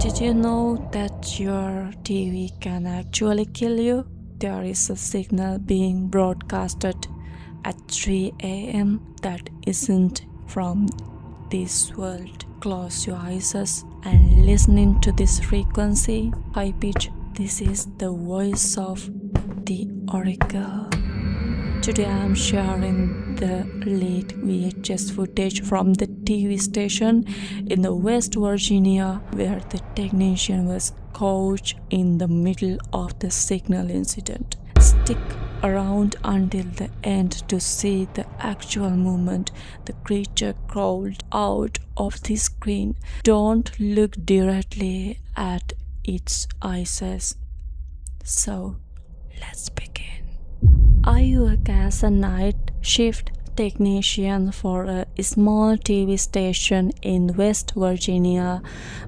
Did you know that your TV can actually kill you? There is a signal being broadcasted at 3 a.m. that isn't from this world. Close your eyes and listen into this frequency, high pitch. This is the voice of the oracle. Today I am sharing the late VHS footage from the TV station in the West Virginia where the technician was caught in the middle of the signal incident. Stick around until the end to see the actual moment the creature crawled out of the screen. Don't look directly at its eyes. So, let's begin. I work as a night shift technician for a small TV station in West Virginia.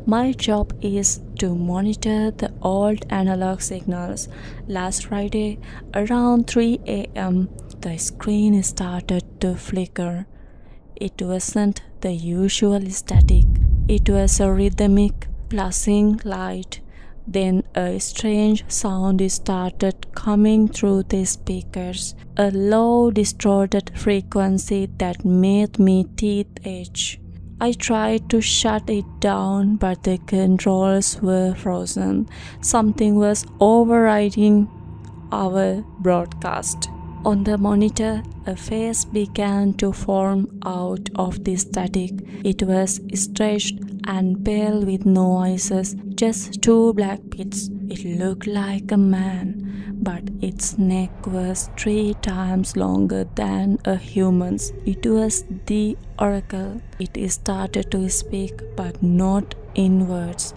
My job is to monitor the old analog signals. Last Friday, around 3 a.m., the screen started to flicker. It wasn't the usual static. It was a rhythmic, flashing light. Then a strange sound started coming through the speakers, a low, distorted frequency that made me teeth itch. I tried to shut it down, but the controls were frozen. Something was overriding our broadcast. On the monitor, a face began to form out of the static. It was stretched and pale with no eyes, just two black pits. It looked like a man, but its neck was 3 times longer than a human's. It was the oracle. It started to speak, but not in words.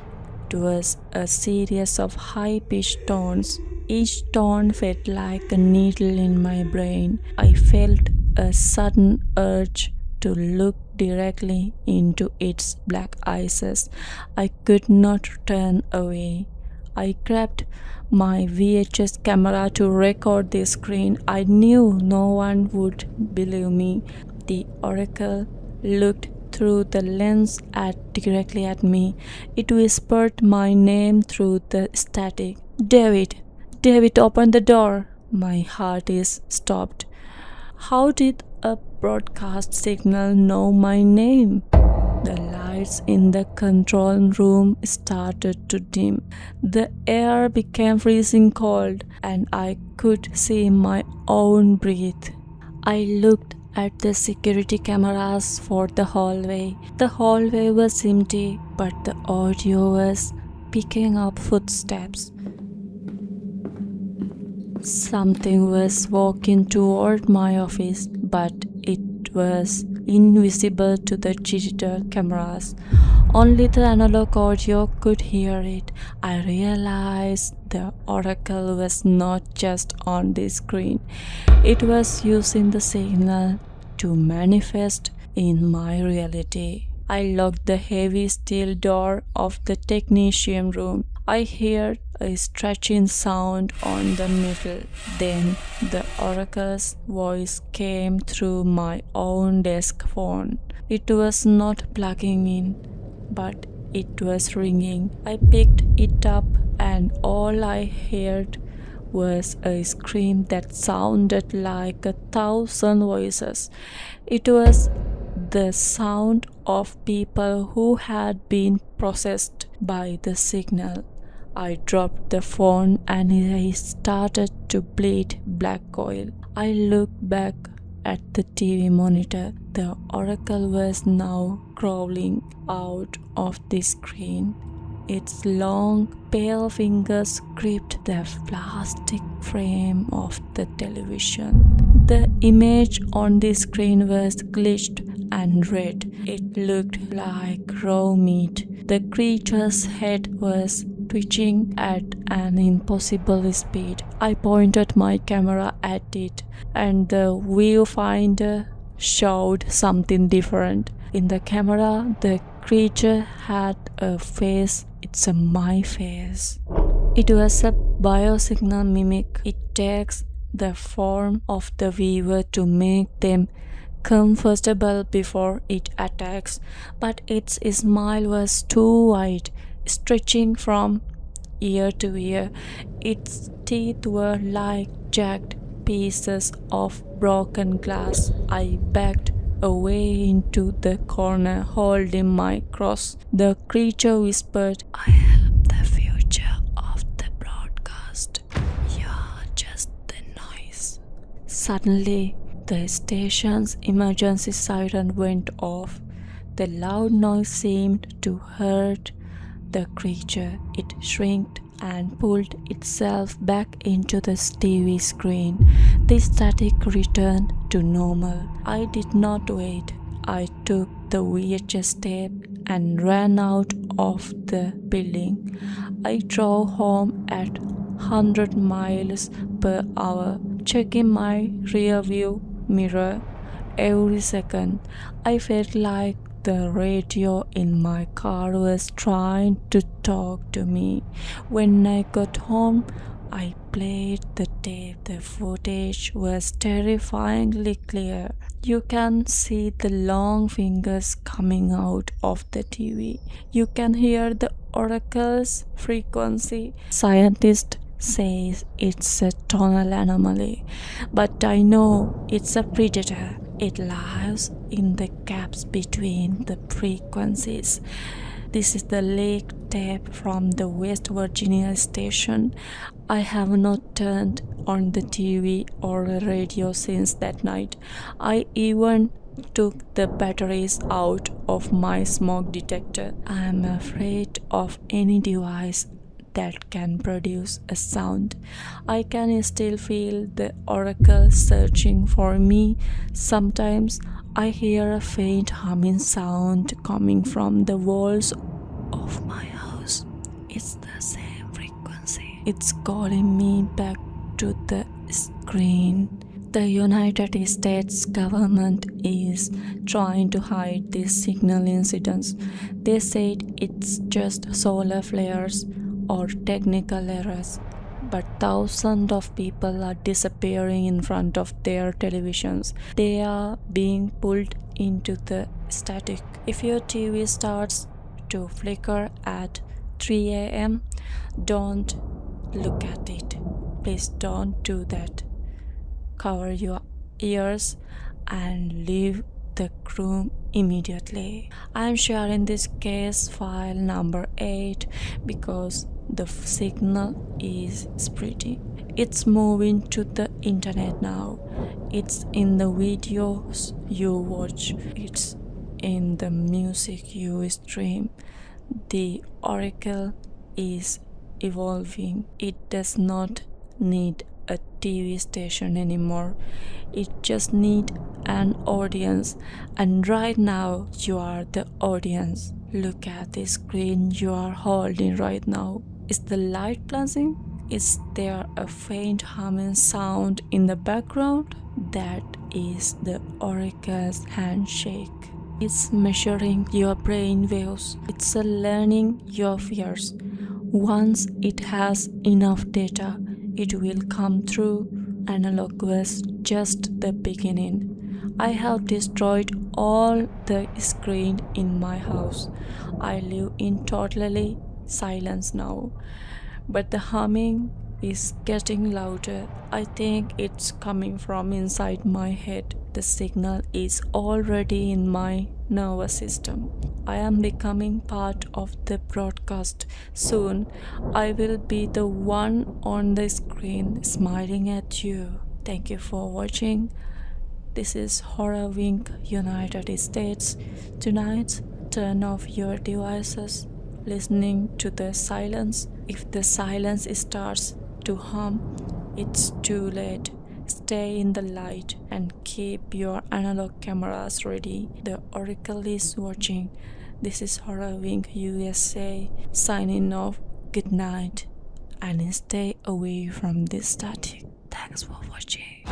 It was a series of high-pitched tones. Each tone felt like a needle in my brain. I felt a sudden urge to look directly into its black eyes. I could not turn away. I grabbed my VHS camera to record the screen. I knew no one would believe me. The oracle looked through the lens directly at me. It whispered my name through the static. David, open the door. My heart is stopped. How did a broadcast signal know my name? The lights in the control room started to dim. The air became freezing cold, and I could see my own breath. I looked at the security cameras for the hallway. The hallway was empty, but the audio was picking up footsteps. Something was walking toward my office, but it was invisible to the digital cameras. Only the analog audio could hear it. I realized the oracle was not just on the screen. It was using the signal to manifest in my reality. I locked the heavy steel door of the technician room. I heard a stretching sound on the metal. Then the oracle's voice came through my own desk phone. It was not plugging in, but it was ringing. I picked it up and all I heard was a scream that sounded like 1,000 voices. It was the sound of people who had been possessed by the signal. I dropped the phone and I started to bleed black oil. I looked back at the TV monitor. The oracle was now crawling out of the screen. Its long, pale fingers gripped the plastic frame of the television. The image on the screen was glitched and red. It looked like raw meat. The creature's head was twitching at an impossible speed. I pointed my camera at it, and the viewfinder showed something different. In the camera, the creature had a face. It's my face. It was a biosignal mimic. It takes the form of the viewer to make them comfortable before it attacks, but its smile was too wide. stretching from ear to ear. Its teeth were like jagged pieces of broken glass. I backed away into the corner, holding my cross. The creature whispered, "I am the future of the broadcast. You're just the noise." Suddenly, the station's emergency siren went off. The loud noise seemed to hurt the creature. It shrieked and pulled itself back into the TV screen. The static returned to normal. I did not wait. I took the VHS tape and ran out of the building. I drove home at 100 miles per hour, checking my rearview mirror every second. I felt like the radio in my car was trying to talk to me. When I got home, I played the tape. The footage was terrifyingly clear. You can see the long fingers coming out of the TV. You can hear the oracle's frequency. Scientists say it's a tonal anomaly, but I know it's a predator. It lives in the gaps between the frequencies. This is the leaked tape from the West Virginia station. I have not turned on the TV or the radio since that night. I even took the batteries out of my smoke detector. I am afraid of any device that can produce a sound. I can still feel the oracle searching for me. Sometimes I hear a faint humming sound coming from the walls of my house. It's the same frequency. It's calling me back to the screen. The United States government is trying to hide these signal incidents. They said it's just solar flares or technical errors, but thousands of people are disappearing in front of their televisions. They are being pulled into the static. If your TV starts to flicker at 3 a.m., don't look at it. Please don't do that. Cover your ears and leave the room immediately. I am sharing this case file number 8 because the signal is spreading. It's moving to the internet now. It's in the videos you watch. It's in the music you stream. The oracle is evolving. It does not need a TV station anymore. It just needs an audience, and right now you are the audience. Look at the screen you are holding right now. Is the light flashing? Is there a faint humming sound in the background? That is the oracle's handshake. It's measuring your brain waves. It's learning your fears. Once it has enough data, it will come through. Analog was just the beginning. I have destroyed all the screen in my house. I live in totally silence now. But the humming is getting louder. I think it's coming from inside my head. The signal is already in my nervous system. I am becoming part of the broadcast. Soon, I will be the one on the screen smiling at you. Thank you for watching. This is Horror Wink, United States. Tonight, turn off your devices, listening to the silence. If the silence starts to hum, it's too late. Stay in the light and keep your analog cameras ready. The oracle is watching. This is Horror Wink USA signing off. Good night and stay away from this static. Thanks for watching.